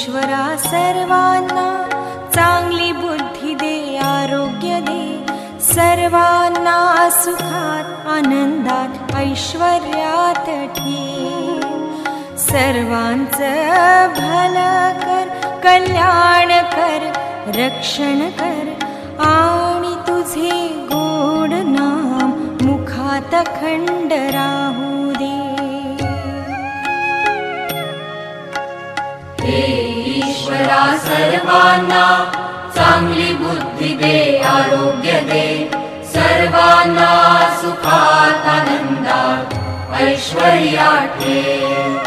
ईश्वरा सर्वांना चांगली बुद्धी दे, आरोग्य दे, सर्वांना सुखात आनंदात ऐश्वर्यात ठेव. सर्वांचं भलं कर, कल्याण कर, रक्षण कर आणि तुझे गोड नाम मुखात अखंड राहू दे. हे ईश्वरा सर्वांना चांगली बुद्धी दे, आरोग्य दे, सर्वांना सुखात आनंदात ऐश्वर्यात ठेव.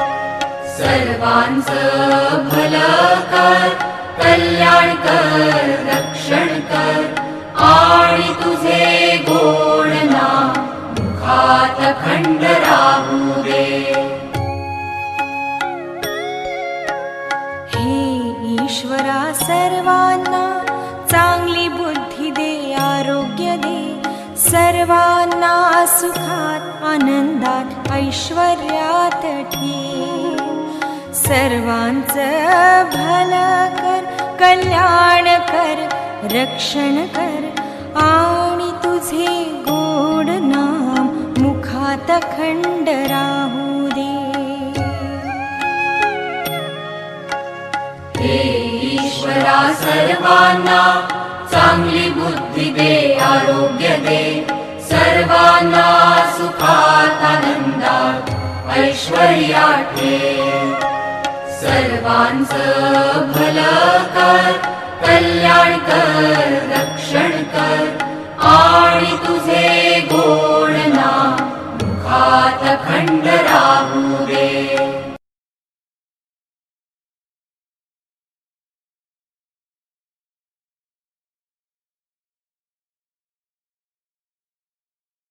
सर्वांचं भलं कर, कल्याण कर, रक्षण कर आणि तुझे गोड नाम मुखात अखंड राहू दे. हे ईश्वरा सर्वांना चांगली बुद्धी दे, आरोग्य दे, सर्वांना सुखात आनंदात ऐश्वर्यात ठेव. सर्वांचं भलं कर, कल्याण कर, रक्षण कर आणि तुझे गोड नाम मुखात अखंड राहू दे. हे ईश्वरा सर्वांना चांगली बुद्धी दे, आरोग्य दे, सर्वांना सुखात आनंदात ऐश्वर्यात ठेव. सर्वांचं भलं कर, कल्याण कर, रक्षण कर आणि तुझे गोड नाम मुखात अखंड राहू दे.